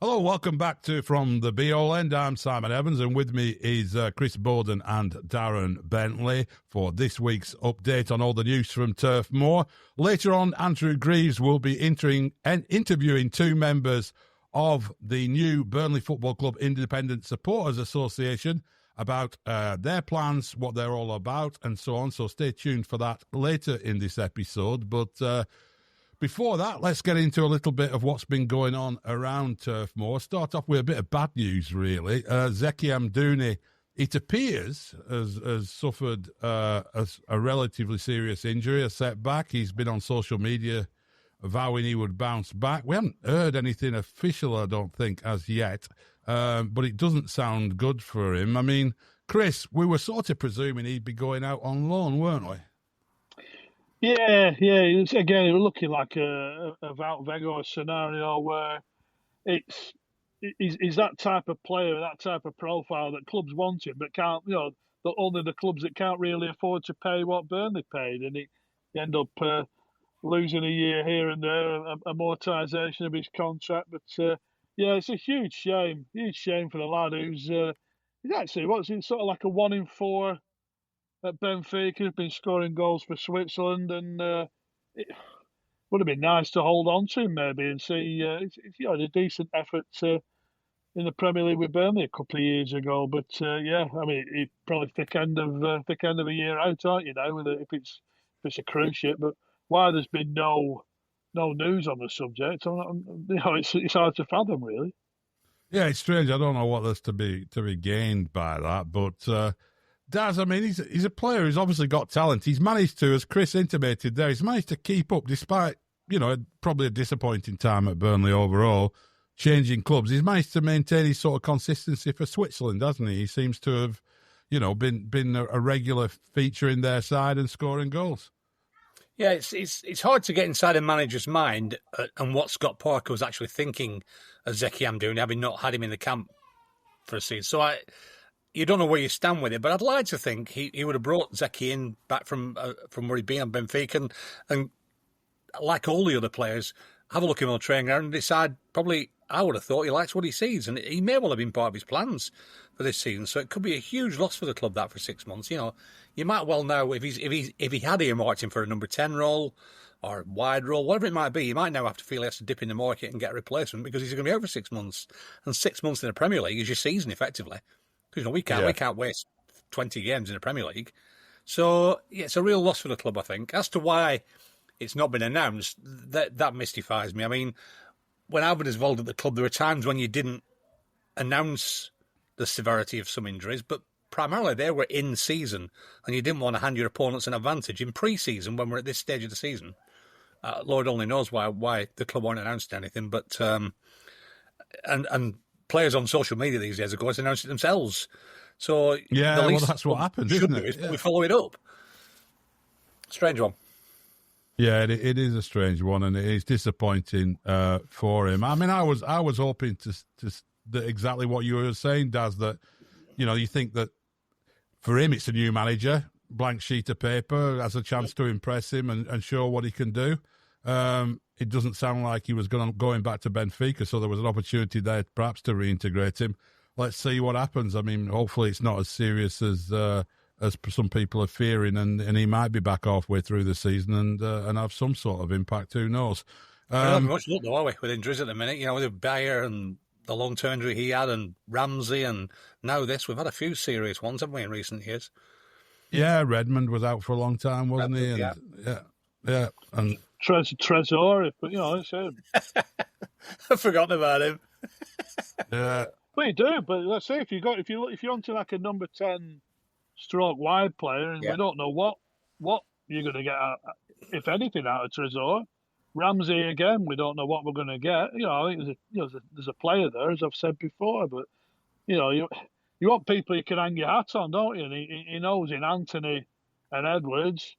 Hello, welcome back to From the Be-All End. I'm Simon Evans, and with me is Chris Bowden and Darren Bentley for this week's update on all the news from Turf Moor. Later on, Andrew Greaves will be interviewing two members of the new Burnley Football Club Independent Supporters Association about their plans, what they're all about, and so on. So stay tuned for that later in this episode. But before that, let's get into a little bit of what's been going on around Turf Moor. Start off with a bit of bad news, really. Zeki Amdouni, it appears, has suffered a relatively serious injury, a setback. He's been on social media vowing he would bounce back. We haven't heard anything official, I don't think, as yet, but it doesn't sound good for him. I mean, Chris, we were sort of presuming he'd be going out on loan, weren't we? Yeah. Again, it was looking like a Wout Weghorst scenario where he's that type of player, that type of profile that clubs want him, but can't. Only the clubs that can't really afford to pay what Burnley paid, and he end up losing a year here and there, amortisation of his contract. But it's a huge shame for the lad who's he's actually sort of like a 1 in 4. At Benfica, has been scoring goals for Switzerland, and it would have been nice to hold on to him maybe and see had a decent effort in the Premier League with Burnley a couple of years ago. But he's probably thick end of a year out, aren't you now? If it's a cruise ship, but why there's been no news on the subject, it's hard to fathom, really. Yeah, it's strange. I don't know what there's to be gained by that, but. Daz, I mean, he's a player who's obviously got talent. He's managed to, as Chris intimated there, he's managed to keep up despite, probably a disappointing time at Burnley overall, changing clubs. He's managed to maintain his sort of consistency for Switzerland, hasn't he? He seems to have, been a regular feature in their side and scoring goals. Yeah, it's hard to get inside a manager's mind and what Scott Parker was actually thinking of Zeki Amdouni, having not had him in the camp for a season. So you don't know where you stand with it, but I'd like to think he would have brought Zeki in back from where he'd been at Benfica and like all the other players, have a look at him on the training ground and decide, probably, I would have thought he likes what he sees, and he may well have been part of his plans for this season, so it could be a huge loss for the club that for 6 months. You might well know if he had earmarked him for a number 10 role or a wide role, whatever it might be, you might now have to feel he has to dip in the market and get a replacement because he's going to be out for 6 months, and 6 months in the Premier League is your season, effectively. Because we can't waste 20 games in the Premier League. So, it's a real loss for the club, I think. As to why it's not been announced, that mystifies me. I mean, when I've been involved at the club, there were times when you didn't announce the severity of some injuries, but primarily they were in season, and you didn't want to hand your opponents an advantage. In pre-season, when we're at this stage of the season, Lord only knows why the club won't announce anything, but... And players on social media these days, of course, announce it themselves. So that's what happens, isn't it? We follow it up. Strange one. Yeah, it is a strange one, and it is disappointing for him. I mean, I was hoping to exactly what you were saying, Daz. That you think that for him, it's a new manager, blank sheet of paper, has a chance to impress him and show what he can do. It doesn't sound like he was going back to Benfica, so there was an opportunity there perhaps to reintegrate him. Let's see what happens. I mean, hopefully it's not as serious as some people are fearing, and he might be back halfway through the season and have some sort of impact. Who knows? We don't have much luck, though, are we, with injuries at the minute? With Bayer and the long-term injury he had, and Ramsey, and now this. We've had a few serious ones, haven't we, in recent years? Yeah, Redmond was out for a long time, wasn't he? And, yeah. And Trezor, but it's him. I've forgotten about him. Yeah. Well, you do, but let's say if you're onto like a number 10 stroke wide player, and we don't know what you're going to get out, if anything, out of Trezor. Ramsey again, we don't know what we're going to get. I think there's a player there, as I've said before, but you want people you can hang your hat on, don't you? And he knows in Anthony and Edwards.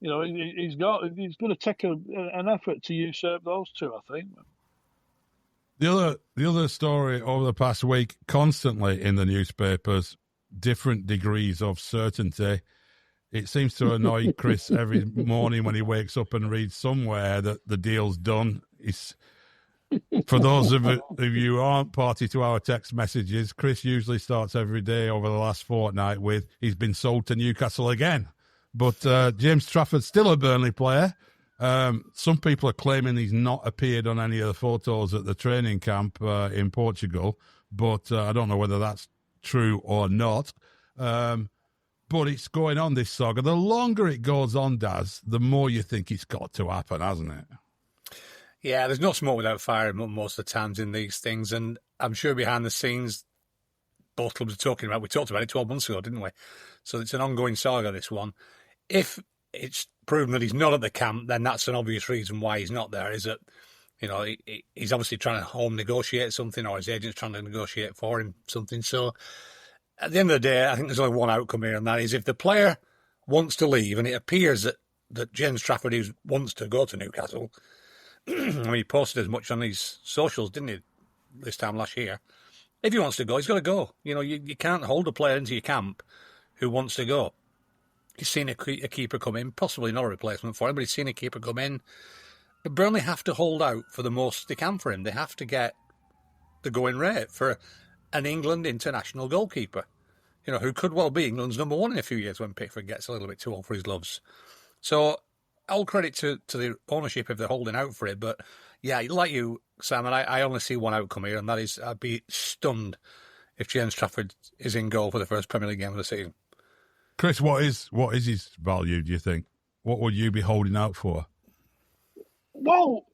He's going to take an effort to usurp those two, I think. The other story over the past week, constantly in the newspapers, different degrees of certainty. It seems to annoy Chris every morning when he wakes up and reads somewhere that the deal's done. For those of you who aren't party to our text messages, Chris usually starts every day over the last fortnight with, he's been sold to Newcastle again. But James Trafford's still a Burnley player. Some people are claiming he's not appeared on any of the photos at the training camp in Portugal, but I don't know whether that's true or not. But it's going on, this saga. The longer it goes on, Daz, the more you think it's got to happen, hasn't it? Yeah, there's no smoke without fire most of the times in these things. And I'm sure behind the scenes, both clubs are talking about, we talked about it 12 months ago, didn't we? So it's an ongoing saga, this one. If it's proven that he's not at the camp, then that's an obvious reason why he's not there, is that, you know, he's obviously trying to home negotiate something, or his agent's trying to negotiate for him something. So at the end of the day, I think there's only one outcome here, and that is if the player wants to leave, and it appears that James Trafford wants to go to Newcastle. I mean, he posted as much on his socials, didn't he, this time last year? If he wants to go, he's got to go. You know, you can't hold a player into your camp who wants to go. He's seen a keeper come in, possibly not a replacement for him, but he's seen a keeper come in. But Burnley have to hold out for the most they can for him. They have to get the going rate for an England international goalkeeper, you know, who could well be England's number one in a few years when Pickford gets a little bit too old for his gloves. So all credit to the ownership if they're holding out for it. But yeah, like you, Sam, and I only see one outcome here, and that is I'd be stunned if James Trafford is in goal for the first Premier League game of the season. Chris, what is his value, do you think? What would you be holding out for? Well,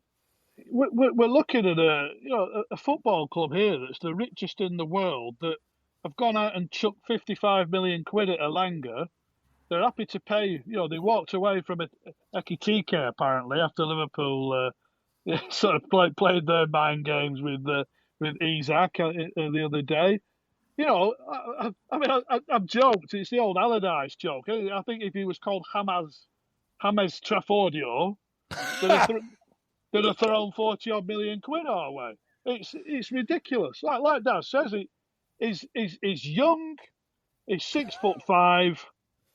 we're looking at a football club here that's the richest in the world, that have gone out and chucked 55 million quid at Elanga. They're happy to pay. You know, they walked away from Ekitike apparently after Liverpool sort of played their mind games with Isaac the other day. You know, I've joked. It's the old Allardyce joke. I think if he was called James Traffordio, they'd have thrown 40-odd million quid our way. It's ridiculous. Like Dad says, he's young. He's 6'5".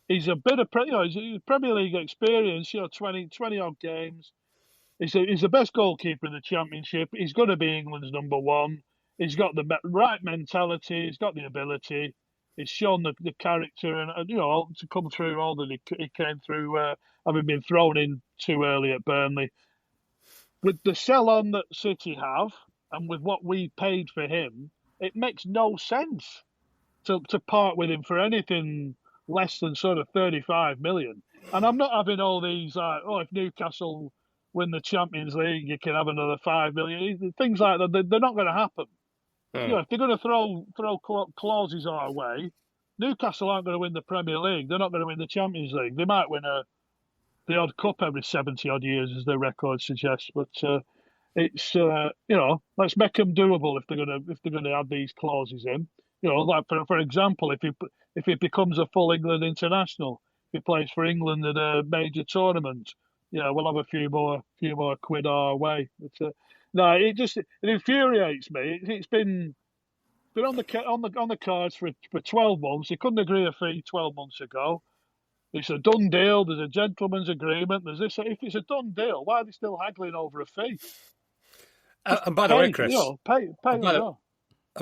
He's a bit of he's Premier League experience. 20 odd games. He's the best goalkeeper in the Championship. He's going to be England's number one. He's got the right mentality. He's got the ability. He's shown the character, and to come through all that he came through, having been thrown in too early at Burnley. With the sell-on that City have, and with what we paid for him, it makes no sense to part with him for anything less than sort of 35 million. And I'm not having all these if Newcastle win the Champions League, you can have another 5 million. Things like that, they're not going to happen. If they're going to throw clauses our way, Newcastle aren't going to win the Premier League. They're not going to win the Champions League. They might win the odd cup every 70 odd years, as their record suggests. But it's let's make them doable if they're going to add these clauses in. Like for example, if he becomes a full England international, if he plays for England at a major tournament, we'll have a few more quid our way. But no, it infuriates me. It's been on the cards for 12 months. He couldn't agree a fee 12 months ago. It's a done deal. There's a gentleman's agreement. There's this. If it's a done deal, why are they still haggling over a fee? And by the way, Chris,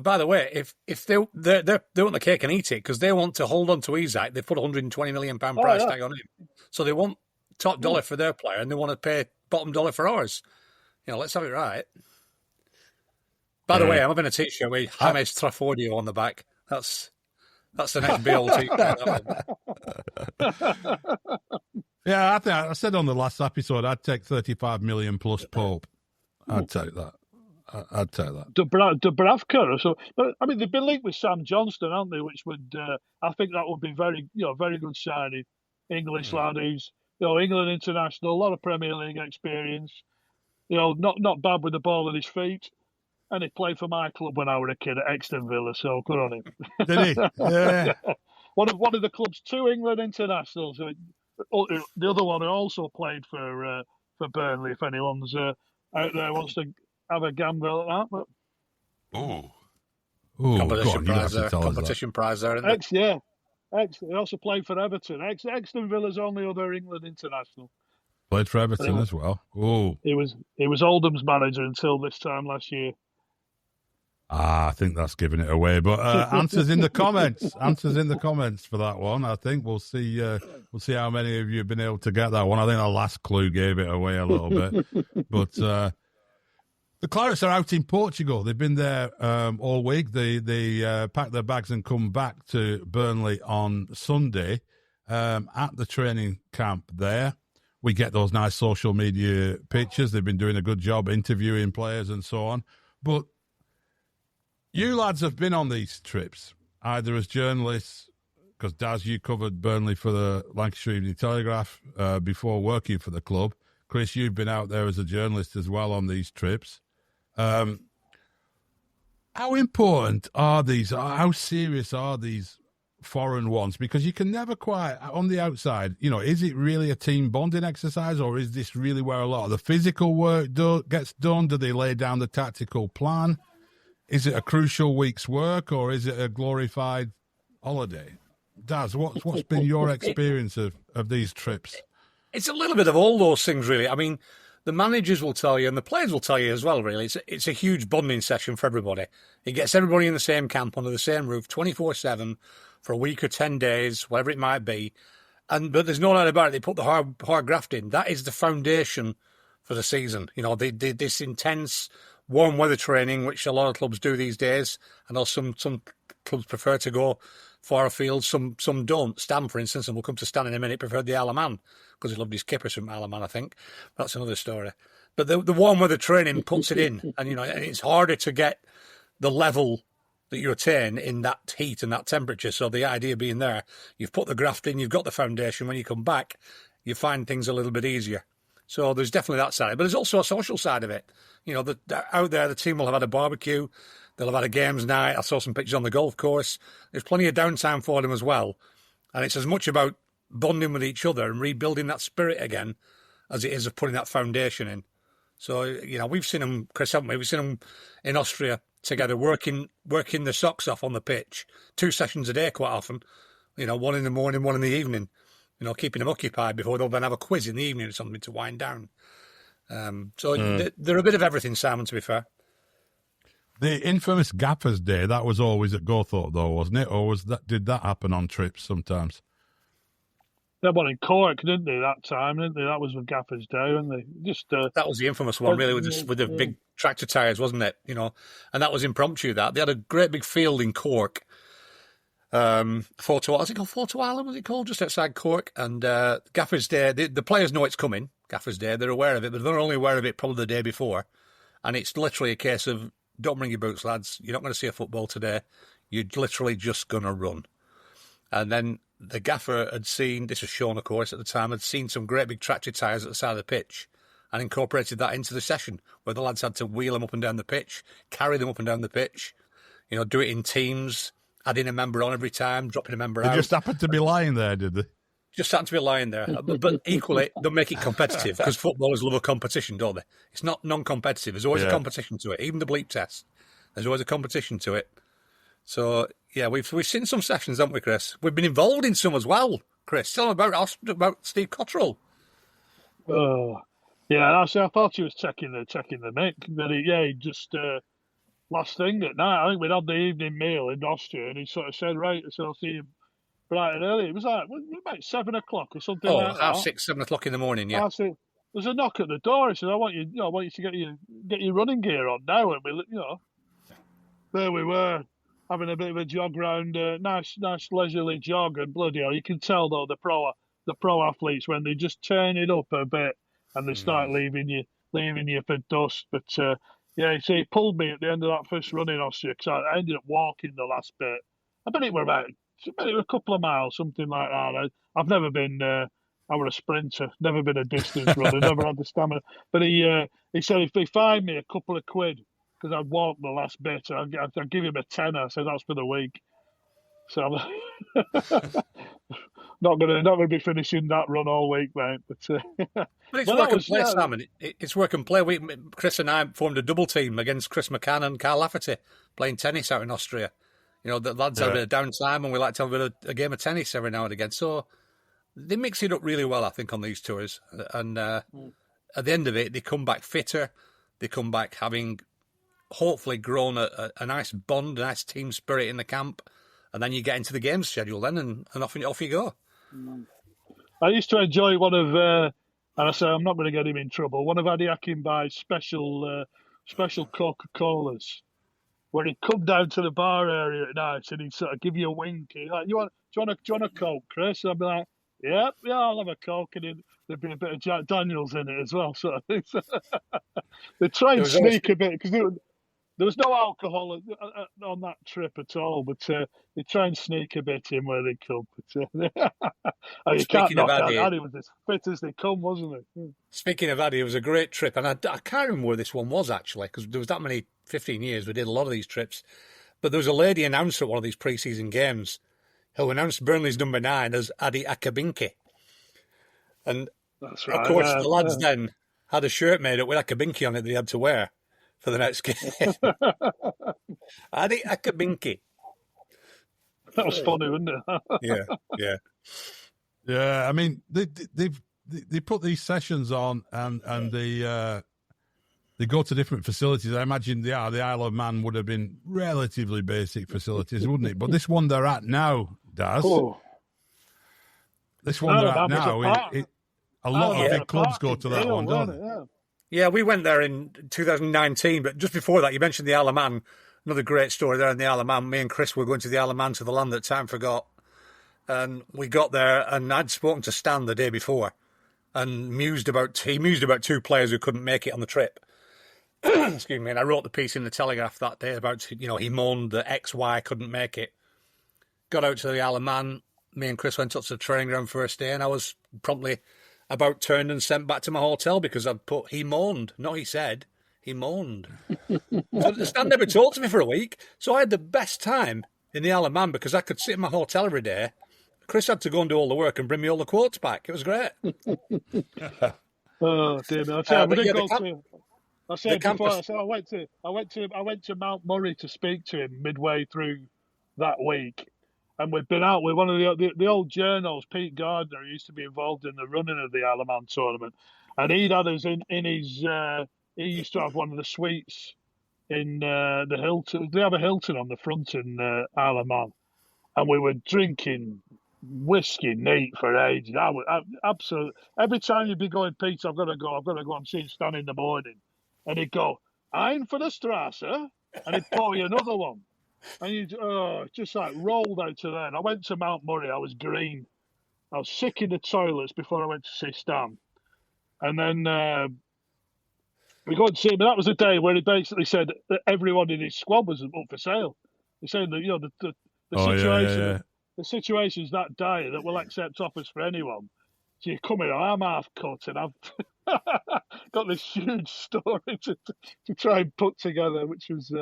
by the way, if they want the cake and eat it, because they want to hold on to Isaac, they put £120 million price tag on him. So they want top dollar for their player, and they want to pay bottom dollar for ours. Let's have it right. By the way, I'm having a T-shirt with James Traffordio on the back. That's the next BL T-shirt. Yeah, I think I said on the last episode I'd take 35 million plus Pope. I'd take that. Dubravka or so. But I mean, they've been linked with Sam Johnston, haven't they? Which would I think that would be very good signing. English lad who's England international, a lot of Premier League experience. Not bad with the ball at his feet. And he played for my club when I was a kid at Exton Villa, so good on him. Did he? Yeah. One of the club's two England internationals. The other one who also played for Burnley, if anyone's out there wants to have a gamble at that. But... Competition prize there. Isn't it? He also played for Everton. Exton Villa's only other England international. Played for Everton as well. Oh, he was Oldham's manager until this time last year. I think that's giving it away. But answers in the comments. Answers in the comments for that one. I think we'll see. We'll see how many of you have been able to get that one. I think the last clue gave it away a little bit. But the Clarets are out in Portugal. They've been there all week. They packed their bags and come back to Burnley on Sunday at the training camp there. We get those nice social media pictures. They've been doing a good job interviewing players and so on. But you lads have been on these trips, either as journalists, because Daz, you covered Burnley for the Lancashire Evening Telegraph before working for the club. Chris, you've been out there as a journalist as well on these trips. How important are these? How serious are these foreign ones? Because you can never quite, on the outside, is it really a team bonding exercise, or is this really where a lot of the physical work gets done? Do they lay down the tactical plan? Is it a crucial week's work, or is it a glorified holiday? Daz, what's been your experience of these trips? It's a little bit of all those things, really. I mean, the managers will tell you, and the players will tell you as well, really. It's a huge bonding session for everybody. It gets everybody in the same camp, under the same roof, 24/7, for a week or 10 days, whatever it might be. But there's no doubt about it. They put the hard graft in. That is the foundation for the season. They did this intense warm weather training, which a lot of clubs do these days. I know some clubs prefer to go far afield, some don't. Stan, for instance, and we'll come to Stan in a minute, preferred the Isle of Man because he loved his kippers from Isle of Man, I think. That's another story. But the warm weather training puts it in, and it's harder to get the level that you attain in that heat and that temperature. So the idea being there, you've put the graft in, you've got the foundation. When you come back, you find things a little bit easier. So there's definitely that side, but there's also a social side of it. Out there, the team will have had a barbecue, they'll have had a games night. I saw some pictures on the golf course. There's plenty of downtime for them as well. And it's as much about bonding with each other and rebuilding that spirit again as it is of putting that foundation in. So, we've seen them, Chris, haven't we? We've seen them in Austria together working their socks off on the pitch. 2 sessions a day quite often, one in the morning, one in the evening. Keeping them occupied before they'll then have a quiz in the evening or something to wind down. They're a bit of everything, Simon, to be fair. The infamous Gaffers Day, that was always at Gawthorpe, though, wasn't it? Or did that happen on trips sometimes? They won in Cork, didn't they, that time, didn't they? That was with Gaffers Day, and they just... that was the infamous one, really, with the big tractor tyres, wasn't it? And that was impromptu, that. They had a great big field in Cork. Fort Island, was it called? Just outside Cork. And Gaffers Day, the players know it's coming, Gaffers Day. They're aware of it, but they're only aware of it probably the day before. And it's literally a case of, don't bring your boots, lads. You're not going to see a football today. You're literally just going to run. And then the gaffer had seen, this was Sean, of course, at the time, had seen some great big tractor tyres at the side of the pitch and incorporated that into the session where the lads had to wheel them up and down the pitch, carry them up and down the pitch, do it in teams, adding a member on every time, dropping a member out. They just happened to be lying there, did they? Just happened to be lying there. But equally, they'll make it competitive because footballers love a competition, don't they? It's not non-competitive. There's always a competition to it. Even the bleep test, there's always a competition to it. So, yeah, we've seen some sessions, haven't we, Chris? We've been involved in some as well, Chris. Tell them about Steve Cottrell. Oh, yeah, I thought he was checking the mic. But he just... last thing at night, I think we'd had the evening meal in Austria, and he sort of said, right, so I'll see you bright and early. It was like, about 7 o'clock or something like that. 6, 7 o'clock in the morning, yeah. There's a knock at the door. He said, I want you to get your running gear on now. And we, there we were, having a bit of a jog round, nice leisurely jog, and bloody hell, you can tell, though, the pro athletes, when they just turn it up a bit and they start leaving you for dust. But, yeah, so he pulled me at the end of that first run in Austria because I ended up walking the last bit. I bet it were a couple of miles, something like that. I've never been, I were a sprinter, never been a distance runner, never had the stamina. But he said if they find me a couple of quid, because I'd walked the last bit, I'd give him a tenner. I said that's for the week. So I'm not gonna be finishing that run all week, mate. But it's work and play, Simon. It's work and play. Chris and I formed a double team against Chris McCann and Carl Lafferty playing tennis out in Austria. The lads have a bit of downtime, and we like to have a game of tennis every now and again. So they mix it up really well, I think, on these tours. And at the end of it, they come back fitter. They come back having hopefully grown a nice bond, a nice team spirit in the camp. And then you get into the game schedule then, and off you go. I used to enjoy one of, and I say I'm not going to get him in trouble, one of Adi Akinbay's special Coca-Colas, where he'd come down to the bar area at night and he'd sort of give you a wink. He'd like, do you want a Coke, Chris? And I'd be like, yeah, I'll have a Coke. And there'd be a bit of Jack Daniels in it as well. Sort of thing. They try and sneak a bit, because there was no alcohol on that trip at all, but they try and sneak a bit in where they come. But you can't knock out Addy. Was as fit as they come, wasn't it? Speaking of Addy, it was a great trip, and I can't remember where this one was, actually, because there was that many 15 years we did a lot of these trips. But there was a lady announcer at one of these pre-season games who announced Burnley's number 9 as Adi Akabinki. And, that's right, of course, the lads then had a shirt made up with Akabinki on it that they had to wear for the next game. Adi Akabinki. That was funny, wasn't it? Yeah. Yeah, I mean, they put these sessions on and they go to different facilities. I imagine the Isle of Man would have been relatively basic facilities, wouldn't it? But this one they're at now, Daz. Oh. This one they're at now, a lot of big clubs go to that one, don't they? Yeah, we went there in 2019, but just before that, you mentioned the Isle of Man. Another great story there in the Isle of Man. Me and Chris were going to the Isle of Man, to the land that time forgot. And we got there, and I'd spoken to Stan the day before and he mused about 2 players who couldn't make it on the trip. Excuse me. And I wrote the piece in the Telegraph that day about, he moaned that XY couldn't make it. Got out to the Isle of Man. Me and Chris went up to the training ground first day, and I was promptly about turned and sent back to my hotel because I'd put he moaned, not he said. He moaned. So Stan never talked to me for a week. So I had the best time in the Isle of Man because I could sit in my hotel every day. Chris had to go and do all the work and bring me all the quotes back. It was great. Oh dear me! I went to Mount Murray to speak to him midway through that week, and we'd been out with one of the old journals, Pete Gardner, who used to be involved in the running of the Isle of Man tournament, and he'd had us in his. He used to have one of the suites in the Hilton. They have a Hilton on the front in Isle of Man, and we were drinking whiskey neat for ages. I absolutely every time you'd be going, Pete, I've got to go and see Stan in the morning, and he'd go, "Ein for the Strasse," and he'd pour you another one, and you just like rolled out to there. And I went to Mount Murray. I was green. I was sick in the toilets before I went to see Stan, and then we go and see him. And that was the day where he basically said that everyone in his squad was up for sale. He said that the situation. Yeah. The situation's that dire that we'll accept offers for anyone. So you come in, I'm half cut, and I've got this huge story to try and put together, which was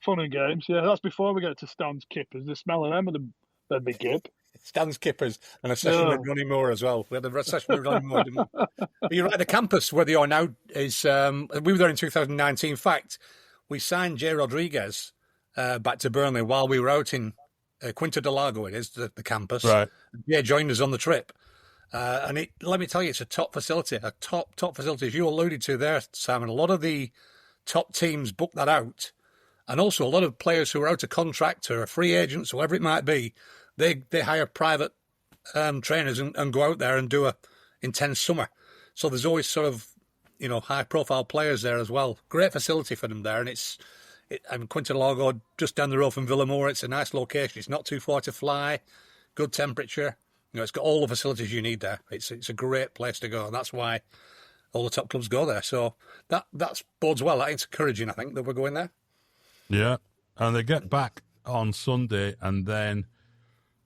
fun and games. Yeah, that's before we get to Stan's Kippers. The smell of them and then the Gib. Stan's Kippers and a session with Ronnie Moore as well. We had a session with Ronnie Moore, didn't we? But you're right, the campus where they are now is... we were there in 2019. In fact, we signed Jay Rodriguez back to Burnley while we were out in... Quinta del Lago, it is, the campus. Right. Yeah, joined us on the trip. And let me tell you, it's a top facility, a top facility. As you alluded to there, Simon, a lot of the top teams book that out. And also a lot of players who are out of contract or are free agents, whatever it might be, they hire private trainers and go out there and do a intense summer. So there's always sort of, high-profile players there as well. Great facility for them there, and I'm Quinta del Lago, just down the road from Villamore. It's a nice location. It's not too far to fly. Good temperature. It's got all the facilities you need there. It's a great place to go, and that's why all the top clubs go there. So that bodes well. That's encouraging, I think, that we're going there. Yeah, and they get back on Sunday, and then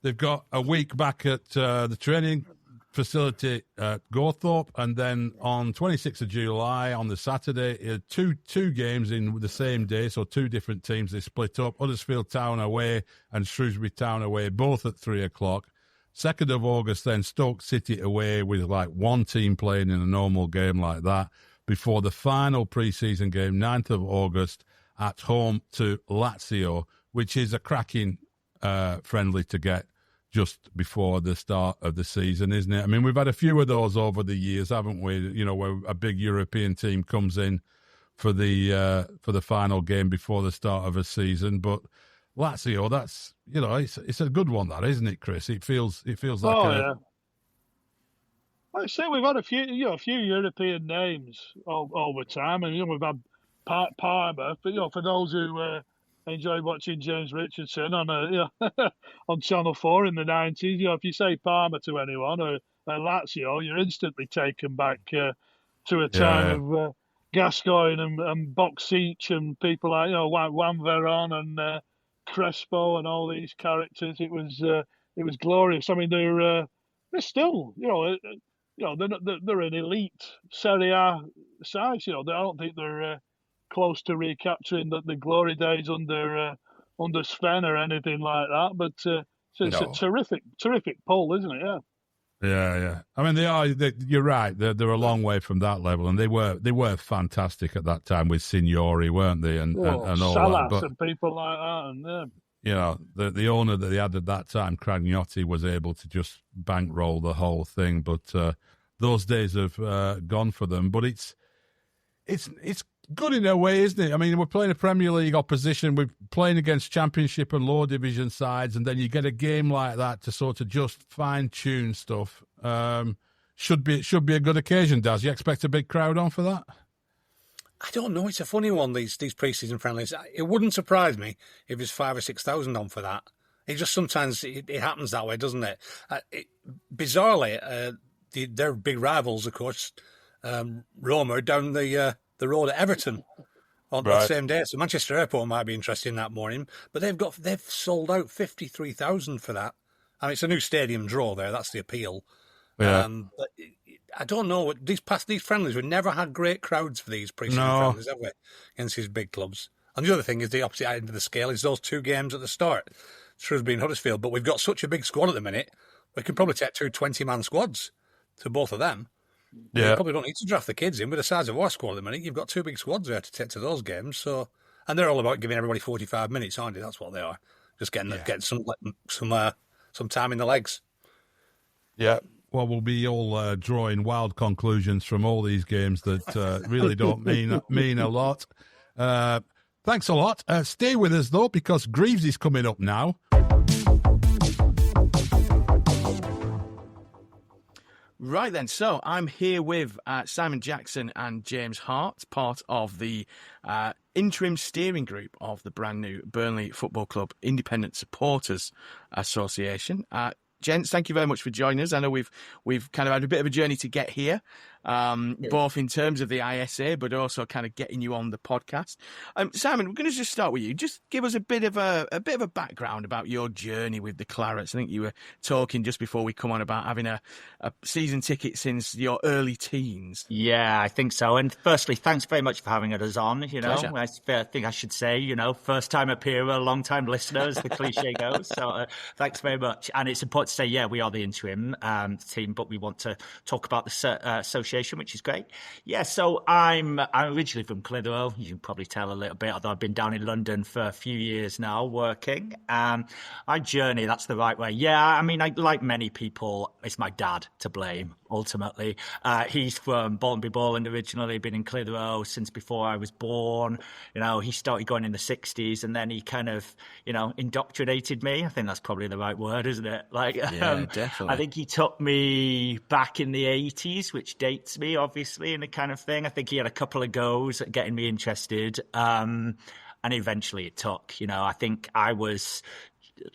they've got a week back at the training facility at Gawthorpe, and then on 26th of July on the Saturday, two games in the same day, so 2 different teams. They split up, Huddersfield Town away and Shrewsbury Town away, both at 3 o'clock. 2nd of August, then Stoke City away with like 1 team playing in a normal game like that, before the final pre-season game, 9th of August, at home to Lazio, which is a cracking friendly to get just before the start of the season, isn't it? I mean, we've had a few of those over the years, haven't we? You know, where a big European team comes in for the final game before the start of a season. But Lazio, that's, you know, it's a good one, that, isn't it, Chris? It feels like yeah. Like I say, we've had a few European names over time, and we've had Parma. But for those who enjoy watching James Richardson on on Channel 4 in the 90s, if you say Parma to anyone or Lazio, you're instantly taken back to a time of Gascoigne and Boxic and people like Juan Veron and Crespo and all these characters. It was glorious. I mean, they're still they're an elite Serie A side. I don't think they're close to recapturing the glory days under Sven or anything like that. But it's a terrific pull, isn't it? Yeah. Yeah. I mean, you're right. They're a long way from that level, and they were fantastic at that time with Signori, weren't they? And all Salas that. But, and people like that, and the owner that they had at that time, Cragnotti, was able to just bankroll the whole thing. But those days have gone for them. But it's good in a way, isn't it? I mean, we're playing a Premier League opposition. We're playing against Championship and lower division sides, and then you get a game like that to sort of just fine-tune stuff. Should be a good occasion, Daz. You expect a big crowd on for that? I don't know. It's a funny one, these pre-season friendlies. It wouldn't surprise me if there's 5,000 or 6,000 on for that. It just sometimes it happens that way, doesn't it? Bizarrely, they're big rivals, of course. Roma down the road at Everton on the same day. So Manchester Airport might be interesting that morning, but they've sold out 53,000 for that. I mean, it's a new stadium draw there. That's the appeal. Yeah. But I don't know. These friendlies, we've never had great crowds for these pre-season friendlies, have we? Against these big clubs. And the other thing is the opposite end of the scale is those two games at the start, Shrewsbury and Huddersfield. But we've got such a big squad at the minute, we could probably take two 20-man squads to both of them. Yeah. You probably don't need to draft the kids in with the size of our squad at the minute. You've got two big squads there to take to those games. So, and they're all about giving everybody 45 minutes, aren't they? That's what they are. Just getting some time in the legs. Yeah. Well, we'll be all drawing wild conclusions from all these games that really don't mean a lot. Thanks a lot. Stay with us, though, because Greavesy coming up now. Right then, so I'm here with Simon Jackson and James Hart, part of the interim steering group of the brand new Burnley Football Club Independent Supporters Association. Gents, thank you very much for joining us. I know we've kind of had a bit of a journey to get here, both in terms of the ISA, but also kind of getting you on the podcast. Simon, we're going to just start with you. Just give us a bit of a background about your journey with the Clarets. I think you were talking just before we come on about having a season ticket since your early teens. Yeah, I think so. And firstly, thanks very much for having us on. Pleasure. I think I should say, first time appearer, long time listener, as the cliche goes. So thanks very much. And it's important to say, yeah, we are the interim team, but we want to talk about the association, which is great. Yeah, so I'm originally from Clitheroe. You can probably tell a little bit, although I've been down in London for a few years now working. My journey, that's the right way. Yeah, I mean, like many people, it's my dad to blame, ultimately. He's from Bolton Bowland originally, been in Clitheroe since before I was born. He started going in the 60s, and then he kind of, indoctrinated me. I think that's probably the right word, isn't it? Yeah, definitely. I think he took me back in the 80s, which dates me, obviously, and the kind of thing. I think he had a couple of goes at getting me interested, and eventually it took. I think I was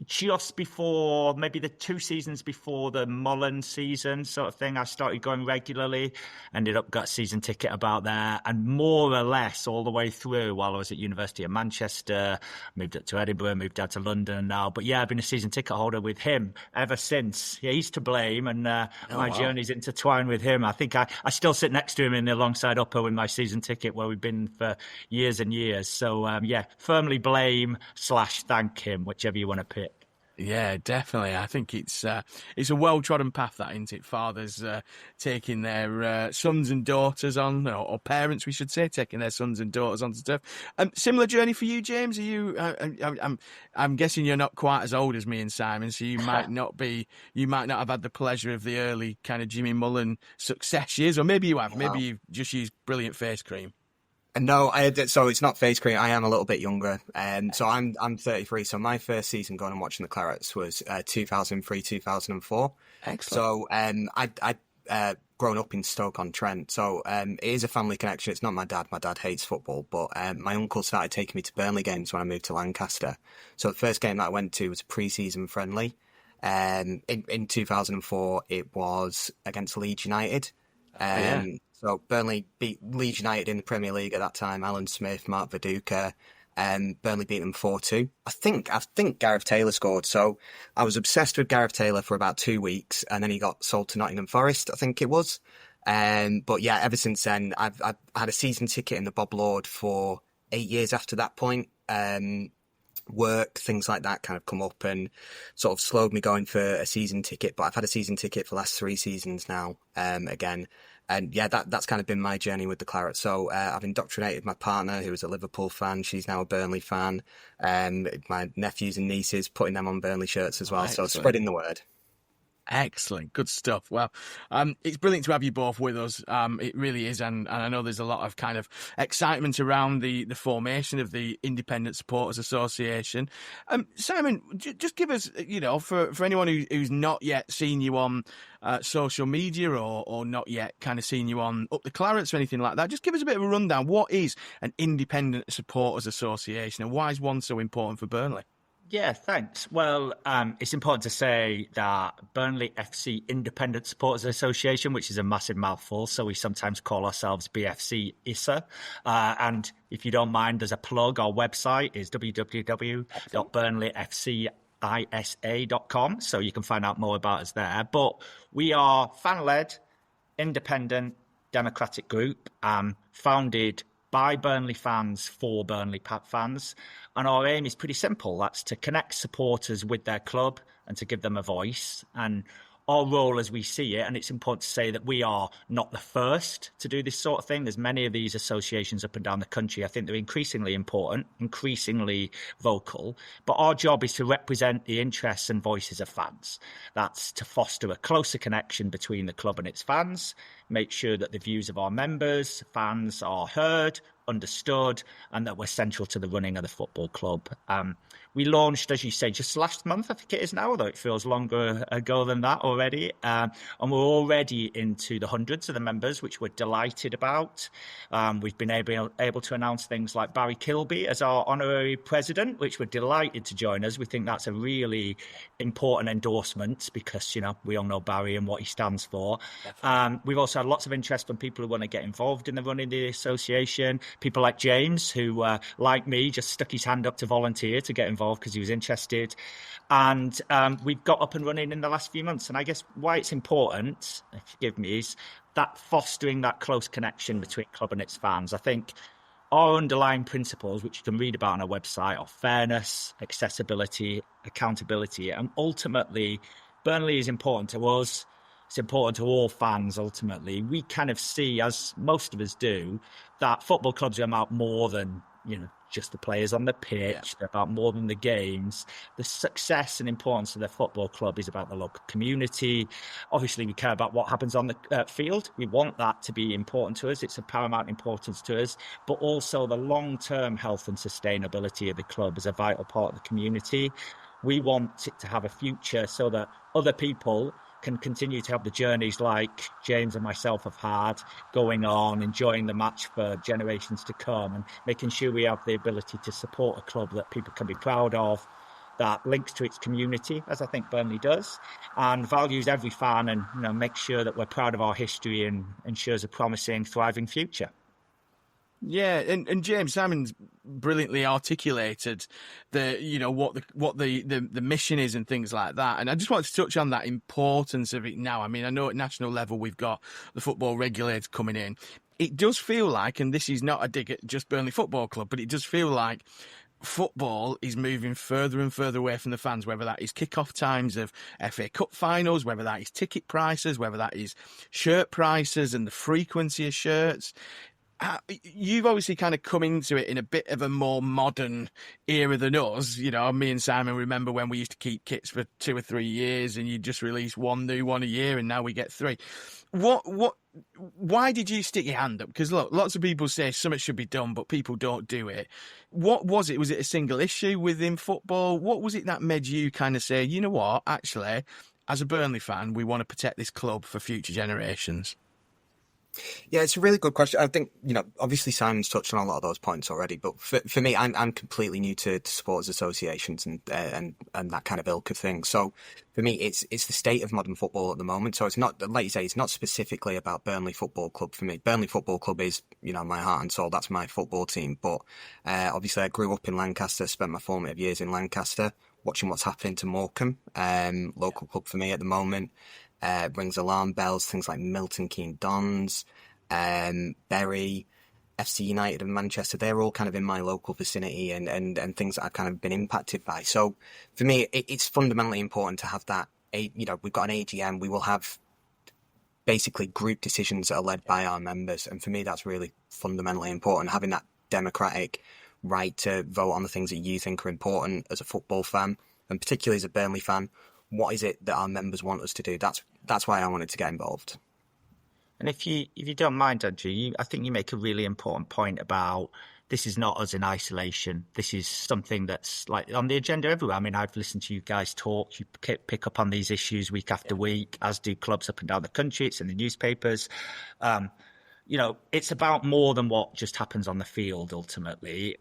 just before, maybe the 2 seasons before the Mullen season sort of thing, I started going regularly, ended up got a season ticket about there, and more or less all the way through while I was at University of Manchester, moved up to Edinburgh, moved down to London now. But yeah, I've been a season ticket holder with him ever since. Yeah, he's to blame, and my journey's intertwined with him. I think I still sit next to him in the alongside upper with my season ticket, where we've been for years and years. So yeah, firmly blame / thank him, whichever you want to pick. Yeah, definitely. I think it's a well-trodden path, that, isn't it? Fathers taking their sons and daughters on, or parents, we should say, taking their sons and daughters onto turf. Similar journey for you, James? Are you? I'm guessing you're not quite as old as me and Simon, so you might not have had the pleasure of the early kind of Jimmy Mullen success years, or maybe you have. Maybe you've just used brilliant face cream. No, so it's not face cream. I am a little bit younger. So I'm 33. So my first season going and watching the Clarets was 2003, 2004. Excellent. So I'd grown up in Stoke-on-Trent. So it is a family connection. It's not my dad. My dad hates football. But my uncle started taking me to Burnley games when I moved to Lancaster. So the first game that I went to was a pre-season friendly. In 2004, it was against Leeds United. So Burnley beat Leeds United in the Premier League at that time. Alan Smith, Mark Viduka, Burnley beat them 4-2. I think Gareth Taylor scored. So I was obsessed with Gareth Taylor for about 2 weeks, and then he got sold to Nottingham Forest, I think it was. But yeah, ever since then, I've had a season ticket in the Bob Lord for 8 years after that point. Work, things like that kind of come up and sort of slowed me going for a season ticket. But I've had a season ticket for the last 3 seasons now, again. And yeah, that's kind of been my journey with the Claret. So I've indoctrinated my partner, who was a Liverpool fan. She's now a Burnley fan. My nephews and nieces, putting them on Burnley shirts as well. Excellent. So spreading the word. Excellent. Good stuff. Well, it's brilliant to have you both with us. It really is. And I know there's a lot of kind of excitement around the formation of the Independent Supporters Association. Simon, just give us, for anyone who's not yet seen you on social media or not yet kind of seen you on Up the Clarets or anything like that, just give us a bit of a rundown. What is an Independent Supporters Association, and why is one so important for Burnley? Yeah, thanks. Well, it's important to say that Burnley FC Independent Supporters Association, which is a massive mouthful, so we sometimes call ourselves BFC ISA. And if you don't mind, there's a plug. Our website is www.burnleyfcisa.com, so you can find out more about us there. But we are fan-led, independent, democratic group, founded by Burnley fans for Burnley fans. And our aim is pretty simple. That's to connect supporters with their club and to give them a voice. And our role as we see it, and it's important to say that we are not the first to do this sort of thing. There's many of these associations up and down the country. I think they're increasingly important, increasingly vocal. But our job is to represent the interests and voices of fans. That's to foster a closer connection between the club and its fans, make sure that the views of our members, fans are heard, understood, and that we're central to the running of the football club. We launched, as you say, just last month, I think it is now, although it feels longer ago than that already. And we're already into the hundreds of the members, which we're delighted about. We've been able to announce things like Barry Kilby as our honorary president, which we're delighted to join us. We think that's a really important endorsement because, we all know Barry and what he stands for. We've also had lots of interest from people who want to get involved in the running of the association. People like James, who, like me, just stuck his hand up to volunteer to get involved because he was interested. And we've got up and running in the last few months. And I guess why it's important, if you give me, is that fostering that close connection between club and its fans. I think our underlying principles, which you can read about on our website, are fairness, accessibility, accountability. And ultimately, Burnley is important to us. It's important to all fans, ultimately. We kind of see, as most of us do, that football clubs are about more than, just the players on the pitch. Yeah. They're about more than the games. The success and importance of the football club is about the local community. Obviously, we care about what happens on the field. We want that to be important to us. It's of paramount importance to us. But also the long-term health and sustainability of the club is a vital part of the community. We want it to have a future so that other people can continue to have the journeys like James and myself have had, going on, enjoying the match for generations to come, and making sure we have the ability to support a club that people can be proud of, that links to its community, as I think Burnley does, and values every fan and makes sure that we're proud of our history and ensures a promising, thriving future. Yeah, and James, Simon's brilliantly articulated what the mission is and things like that. And I just wanted to touch on that importance of it now. I mean, I know at national level we've got the football regulator coming in. It does feel like, and this is not a dig at just Burnley Football Club, but it does feel like football is moving further and further away from the fans, whether that is kick-off times of FA Cup finals, whether that is ticket prices, whether that is shirt prices and the frequency of shirts. You've obviously kind of come into it in a bit of a more modern era than us. You know, me and Simon remember when we used to keep kits for 2 or 3 years and you just release one new one a year, and now we get 3. Why did you stick your hand up? Because look, lots of people say something should be done, but people don't do it. What was it? Was it a single issue within football? What was it that made you kind of say, you know what, actually, as a Burnley fan, we want to protect this club for future generations? Yeah, it's a really good question. I think, obviously Simon's touched on a lot of those points already, but for me, I'm completely new to supporters associations and that kind of ilk of thing. So for me, it's the state of modern football at the moment. So it's not, like you say, it's not specifically about Burnley Football Club for me. Burnley Football Club is, my heart and soul. That's my football team. But obviously I grew up in Lancaster, spent my formative years in Lancaster, watching what's happening to Morecambe, local club for me at the moment. Rings alarm bells, things like Milton Keynes Dons, Bury, FC United and Manchester. They're all kind of in my local vicinity and things that I've kind of been impacted by. So for me, it's fundamentally important to have that. We've got an AGM. We will have basically group decisions that are led by our members. And for me, that's really fundamentally important, having that democratic right to vote on the things that you think are important as a football fan, and particularly as a Burnley fan. What is it that our members want us to do? That's why I wanted to get involved. And if you don't mind, Andrew, I think you make a really important point about this is not us in isolation. This is something that's like on the agenda everywhere. I mean, I've listened to you guys talk. You pick up on these issues week after week, as do clubs up and down the country. It's in the newspapers. It's about more than what just happens on the field, ultimately.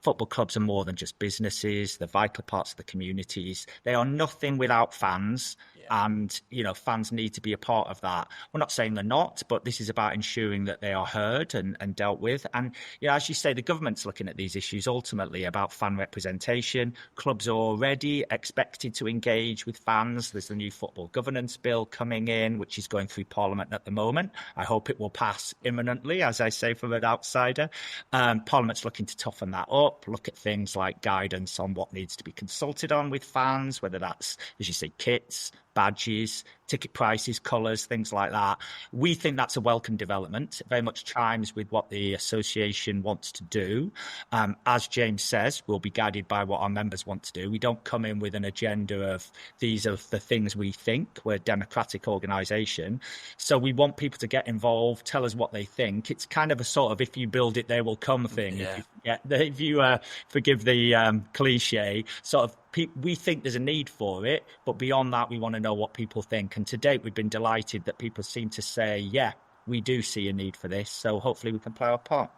Football clubs are more than just businesses. They're vital parts of the communities. They are nothing without fans. And, fans need to be a part of that. We're not saying they're not, but this is about ensuring that they are heard and dealt with. And, as you say, the government's looking at these issues ultimately about fan representation. Clubs are already expected to engage with fans. There's the new football governance bill coming in, which is going through Parliament at the moment. I hope it will pass imminently, as I say from an outsider. Parliament's looking to toughen that up, look at things like guidance on what needs to be consulted on with fans, whether that's, as you say, kits, badges, ticket prices, colours, things like that. We think that's a welcome development. It very much chimes with what the association wants to do. As James says, we'll be guided by what our members want to do. We don't come in with an agenda of these are the things we think. We're a democratic organisation. So we want people to get involved, tell us what they think. It's kind of a sort of if you build it, they will come thing. Yeah. If you forgive the cliche, sort of we think there's a need for it, but beyond that, we want to know what people think. And to date, we've been delighted that people seem to say, yeah, we do see a need for this. So hopefully we can play our part.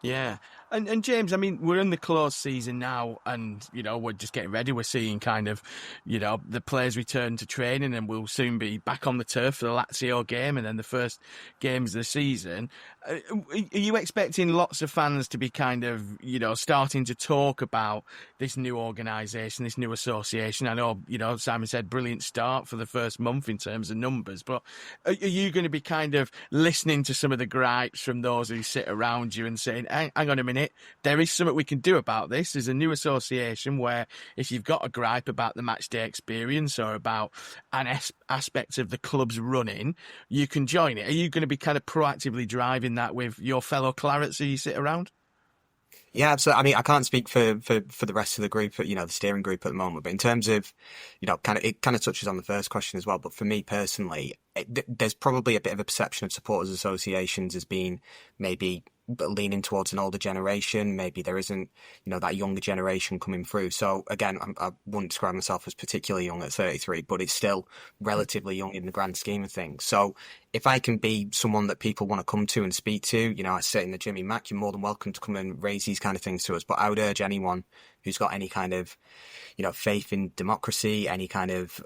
Yeah. And James, I mean, we're in the close season now and, we're just getting ready. We're seeing kind of, the players return to training and we'll soon be back on the turf for the Lazio game and then the first games of the season. Are you expecting lots of fans to be kind of, starting to talk about this new organisation, this new association? I know, Simon said brilliant start for the first month in terms of numbers, but are you going to be kind of listening to some of the gripes from those who sit around you and saying, hang on a minute, there is something we can do about this? There's a new association where if you've got a gripe about the match day experience or about an aspect of the club's running, you can join it. Are you going to be kind of proactively driving that with your fellow Clarets who you sit around? Yeah, absolutely. I mean, I can't speak for the rest of the group, the steering group at the moment, but in terms of, it kind of touches on the first question as well. But for me personally, there's probably a bit of a perception of supporters associations as being maybe leaning towards an older generation. Maybe there isn't, that younger generation coming through. So again, I wouldn't describe myself as particularly young at 33, but it's still relatively young in the grand scheme of things. So if I can be someone that people want to come to and speak to, I sit in the Jimmy Mac, you're more than welcome to come and raise these kind of things to us. But I would urge anyone who's got any kind of, faith in democracy, any kind of,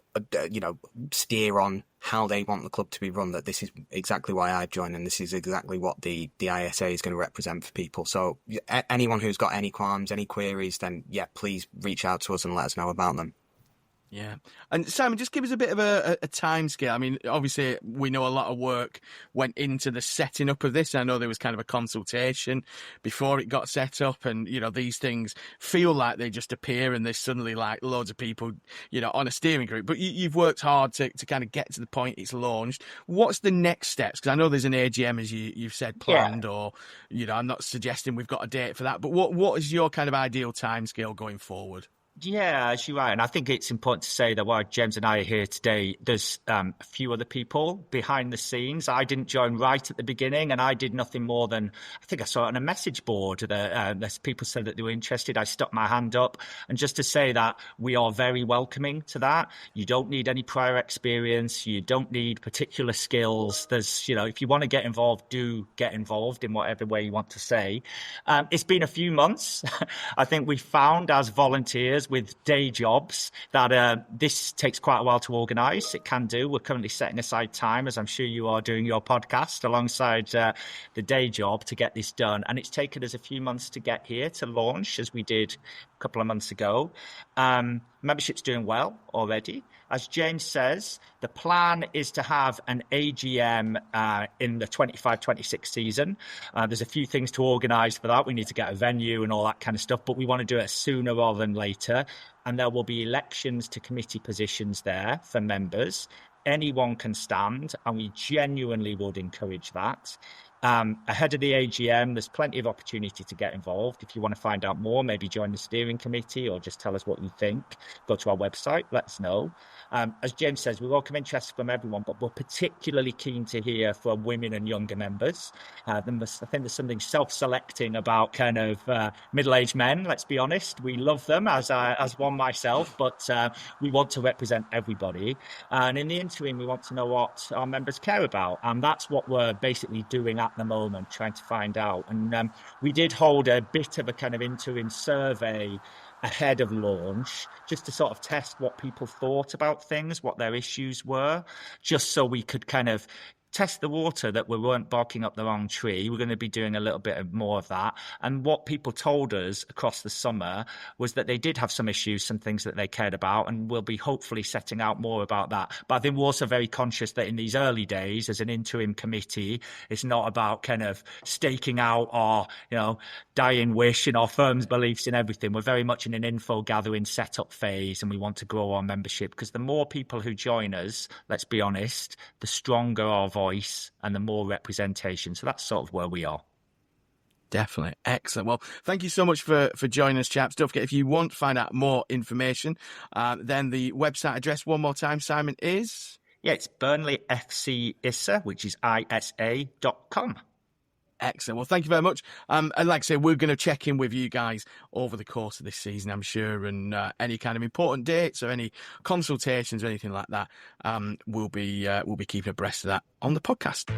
steer on how they want the club to be run, that this is exactly why I've joined and this is exactly what the ISA is going to represent for people. So anyone who's got any qualms, any queries, then please reach out to us and let us know about them. Yeah. And Simon, just give us a bit of a time scale. I mean, obviously, we know a lot of work went into the setting up of this. I know there was kind of a consultation before it got set up, and, you know, these things feel like they just appear and there's suddenly like loads of people, you know, on a steering group. But you've worked hard to kind of get to the point it's launched. What's the next steps? Because I know there's an AGM, as you've said, planned, or, you know, I'm not suggesting we've got a date for that. But what is your kind of ideal time scale going forward? Yeah, as you're right. And I think it's important to say that while James and I are here today, there's a few other people behind the scenes. I didn't join right at the beginning, and I did nothing more than, I think I saw it on a message board that people said that they were interested. I stuck my hand up. And just to say that we are very welcoming to that. You don't need any prior experience. You don't need particular skills. There's, you know, if you want to get involved, do get involved in whatever way you want to say. It's been a few months. I think we found as volunteers with day jobs that this takes quite a while to organise. It can do. We're currently setting aside time, as I'm sure you are doing your podcast, alongside the day job to get this done. And it's taken us a few months to get here to launch, as we did a couple of months ago. Membership's doing well already. As James says, the plan is to have an AGM in the 25-26 season. There's a few things to organise for that. We need to get a venue and all that kind of stuff, but we want to do it sooner rather than later. And there will be elections to committee positions there for members. Anyone can stand, and we genuinely would encourage that. Ahead of the AGM, there's plenty of opportunity to get involved. If you want to find out more, maybe join the steering committee or just tell us what you think. Go to our website, let us know. As James says, we welcome interest from everyone, but we're particularly keen to hear from women and younger members. I think there's something self-selecting about kind of middle-aged men, let's be honest. We love them as one myself, but we want to represent everybody. And in the interim, we want to know what our members care about. And that's what we're basically doing at the moment, trying to find out. And we did hold a bit of a kind of interim survey ahead of launch, just to sort of test what people thought about things, what their issues were, just so we could kind of test the water that we weren't barking up the wrong tree. We're going to be doing a little bit more of that. And what people told us across the summer was that they did have some issues, some things that they cared about, and we'll be hopefully setting out more about that. But I think we're also very conscious that in these early days, as an interim committee, it's not about kind of staking out our, you know, dying wish and our firm's beliefs in everything. We're very much in an info gathering setup phase, and we want to grow our membership, because the more people who join us, let's be honest, the stronger our voice and the more representation. So that's sort of where we are. Definitely. Excellent. Well, thank you so much for joining us, chaps. Don't forget, if you want to find out more information, then the website address one more time, Simon, is? Yeah, it's Burnley FC ISA, which is isa.com. Excellent. Well, thank you very much. And like I say, we're going to check in with you guys over the course of this season, I'm sure, and any kind of important dates or any consultations or anything like that, we'll be keeping abreast of that on the podcast.